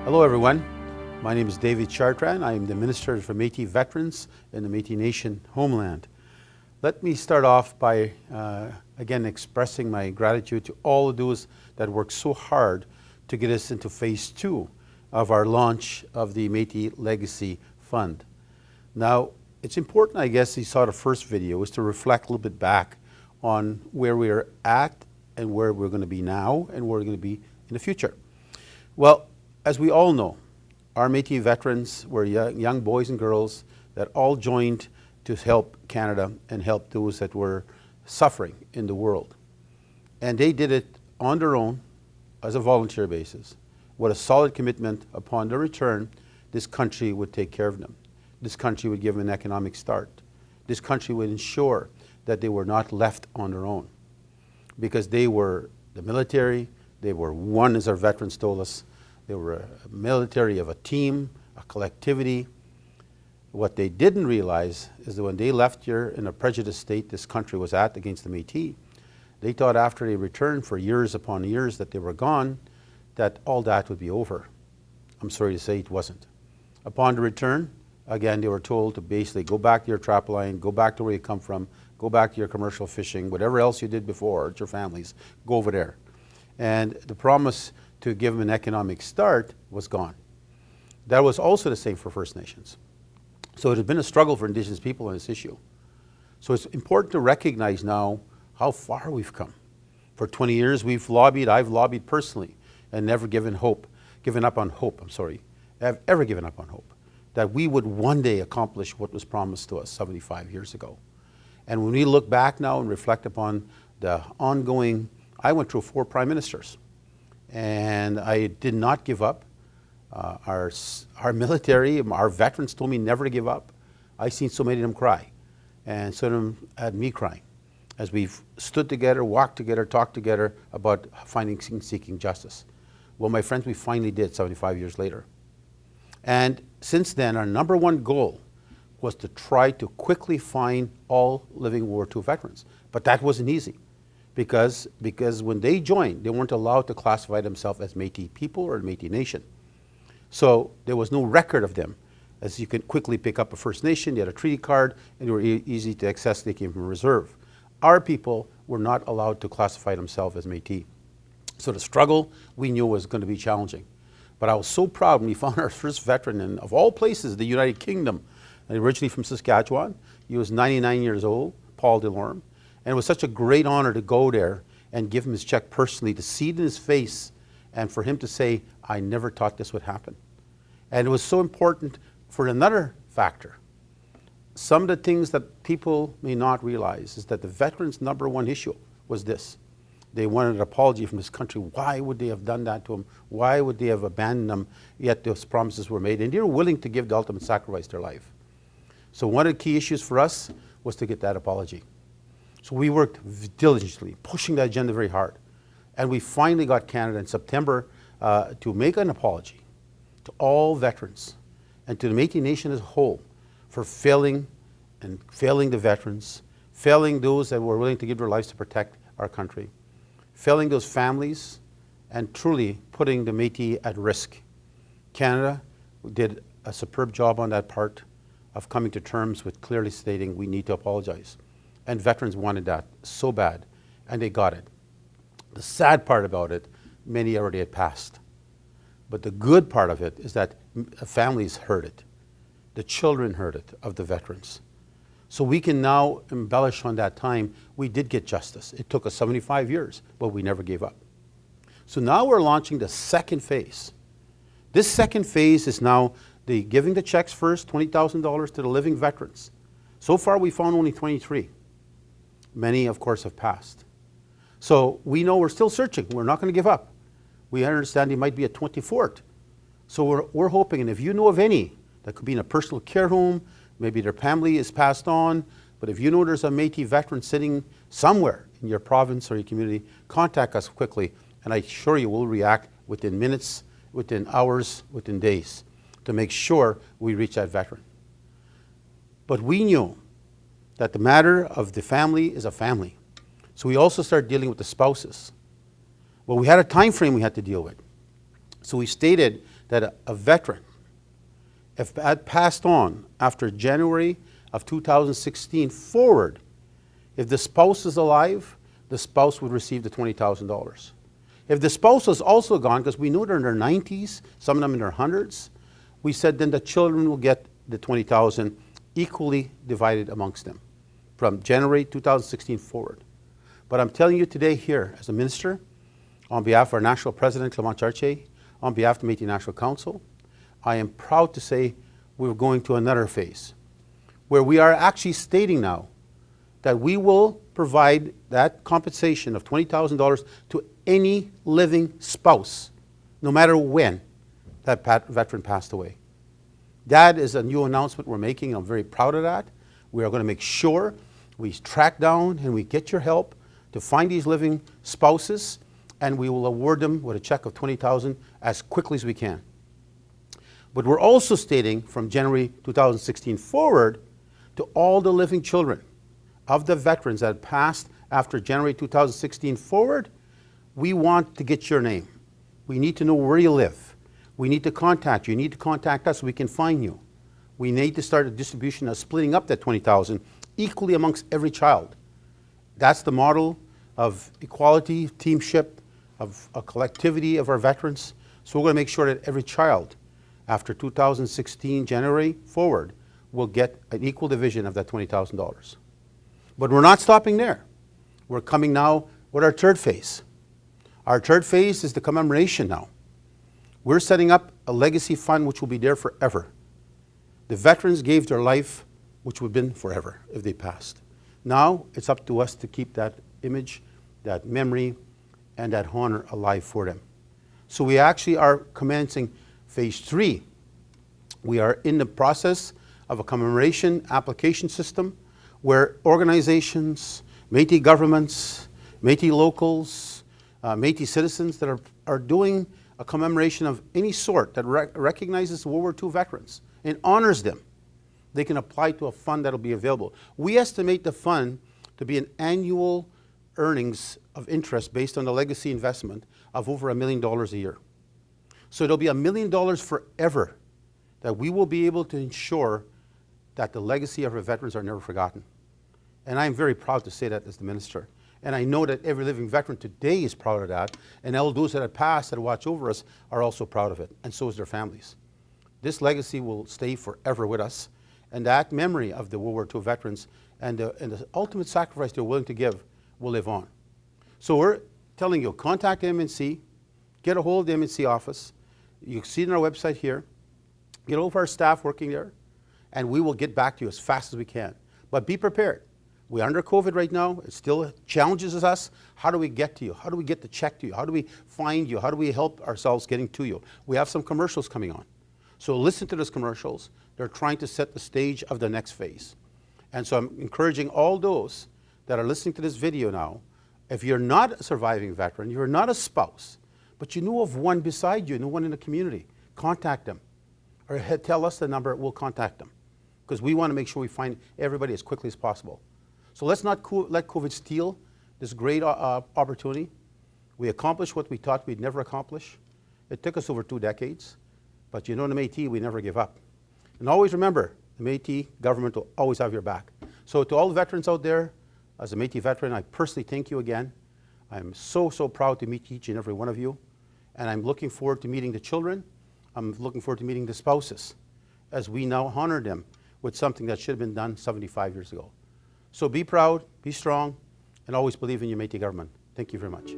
Hello everyone, my name is David Chartrand. I am the Minister for Métis Veterans in the Métis Nation homeland. Let me start off by again expressing my gratitude to all of those that worked so hard to get us into phase 2 of our launch of the Métis Legacy Fund. Now, it's important, I guess, you saw the first video, is to reflect a little bit back on where we are at and where we're going to be now and where we're going to be in the future. Well, as we all know, our Métis veterans were young boys and girls that all joined to help Canada and help those that were suffering in the world. And they did it on their own as a volunteer basis with a solid commitment upon their return, this country would take care of them. This country would give them an economic start. This country would ensure that they were not left on their own, because they were the military, they were one, as our veterans told us, they were a military of a team, a collectivity. What they didn't realize is that when they left here in a prejudiced state this country was at against the Métis, they thought after they returned for years upon years that they were gone, that all that would be over. I'm sorry to say it wasn't. Upon the return, again, they were told to basically go back to your trap line, go back to where you come from, go back to your commercial fishing, whatever else you did before, at your families, go over there. And the promise to give them an economic start was gone. That was also the same for First Nations. So it has been a struggle for Indigenous people on this issue. So it's important to recognize now how far we've come. For 20 years we've lobbied, I've lobbied personally, and never given up on hope, I've ever given up on hope, that we would one day accomplish what was promised to us 75 years ago. And when we look back now and reflect upon the ongoing, I went through 4 prime ministers, and I did not give up. Our military, our veterans told me never to give up. I've seen so many of them cry, and some of them had me crying, as we've stood together, walked together, talked together about seeking justice. Well, my friends, we finally did 75 years later. And since then, our number one goal was to try to quickly find all living World War II veterans. But that wasn't easy, because when they joined, they weren't allowed to classify themselves as Métis people or Métis Nation. So there was no record of them. As you could quickly pick up a First Nation, they had a treaty card, and they were easy to access. They came from reserve. Our people were not allowed to classify themselves as Métis. So the struggle we knew was going to be challenging. But I was so proud when we found our first veteran in, of all places, the United Kingdom, originally from Saskatchewan. He was 99 years old, Paul Delorme. And it was such a great honor to go there and give him his check personally, to see it in his face, and for him to say, I never thought this would happen. And it was so important for another factor. Some of the things that people may not realize is that the veterans' number one issue was this. They wanted an apology from this country. Why would they have done that to them? Why would they have abandoned them, yet those promises were made? And they were willing to give the ultimate sacrifice, their life. So one of the key issues for us was to get that apology. So we worked diligently, pushing that agenda very hard. And we finally got Canada in September to make an apology to all veterans and to the Métis Nation as a whole for failing the veterans, failing those that were willing to give their lives to protect our country, failing those families, and truly putting the Métis at risk. Canada did a superb job on that part of coming to terms with clearly stating we need to apologize. And veterans wanted that so bad, and they got it. The sad part about it, many already had passed. But the good part of it is that families heard it. The children heard it, of the veterans. So we can now embellish on that time. We did get justice. It took us 75 years, but we never gave up. So now we're launching the second phase. This second phase is now the giving the checks first, $20,000 to the living veterans. So far we found only 23. Many, of course, have passed. So we know we're still searching. We're not going to give up. We understand he might be a 24th. So we're hoping, and if you know of any that could be in a personal care home, maybe their family is passed on, but if you know there's a Métis veteran sitting somewhere in your province or your community, contact us quickly, and I assure you we'll react within minutes, within hours, within days, to make sure we reach that veteran. But we knew that the matter of the family is a family. So we also started dealing with the spouses. Well, we had a time frame we had to deal with. So we stated that a veteran, if had passed on after January of 2016 forward, if the spouse is alive, the spouse would receive the $20,000. If the spouse was also gone, because we know they're in their 90s, some of them in their hundreds, we said then the children will get the $20,000 equally divided amongst them from January 2016 forward. But I'm telling you today here, as a minister, on behalf of our national president, Clement Chartier, on behalf of the Métis National Council, I am proud to say we're going to another phase where we are actually stating now that we will provide that compensation of $20,000 to any living spouse, no matter when that veteran passed away. That is a new announcement we're making, and I'm very proud of that. We are going to make sure we track down and we get your help to find these living spouses, and we will award them with a check of $20,000 as quickly as we can. But we're also stating from January 2016 forward to all the living children of the veterans that passed after January 2016 forward, we want to get your name. We need to know where you live. We need to contact you. You need to contact us so we can find you. We need to start a distribution of splitting up that $20,000 equally amongst every child. That's the model of equality, teamship, of a collectivity of our veterans. So we're going to make sure that every child after 2016 January forward will get an equal division of that $20,000. But we're not stopping there. We're coming now with our third phase. Our third phase is the commemoration now. We're setting up a legacy fund which will be there forever. The veterans gave their life, which would have been forever if they passed. Now it's up to us to keep that image, that memory, and that honor alive for them. So we actually are commencing phase 3. We are in the process of a commemoration application system where organizations, Métis governments, Métis locals, Métis citizens that are doing a commemoration of any sort that recognizes World War II veterans and honors them, they can apply to a fund that will be available. We estimate the fund to be an annual earnings of interest based on the legacy investment of over $1 million a year. So it'll be $1 million forever that we will be able to ensure that the legacy of our veterans are never forgotten. And I'm very proud to say that as the minister. And I know that every living veteran today is proud of that, and all those that have passed that watch over us are also proud of it, and so is their families. This legacy will stay forever with us, and that memory of the World War II veterans and the ultimate sacrifice they're willing to give will live on. So we're telling you, contact the MNC, get a hold of the MNC office. You can see it on our website here. Get over our staff working there, and we will get back to you as fast as we can. But be prepared. We're under COVID right now. It still challenges us. How do we get to you? How do we get the check to you? How do we find you? How do we help ourselves getting to you? We have some commercials coming on. So listen to those commercials. They're trying to set the stage of the next phase. And so I'm encouraging all those that are listening to this video now, if you're not a surviving veteran, you're not a spouse, but you know of one beside you, know one in the community, contact them. Or tell us the number, we'll contact them. Because we want to make sure we find everybody as quickly as possible. So let's not let COVID steal this great opportunity. We accomplished what we thought we'd never accomplish. It took us over 2 decades, but you know, in the Métis, we never give up. And always remember, the Métis government will always have your back. So to all the veterans out there, as a Métis veteran, I personally thank you again. I'm so, so proud to meet each and every one of you. And I'm looking forward to meeting the children. I'm looking forward to meeting the spouses, as we now honor them with something that should have been done 75 years ago. So be proud, be strong, and always believe in your Métis government. Thank you very much.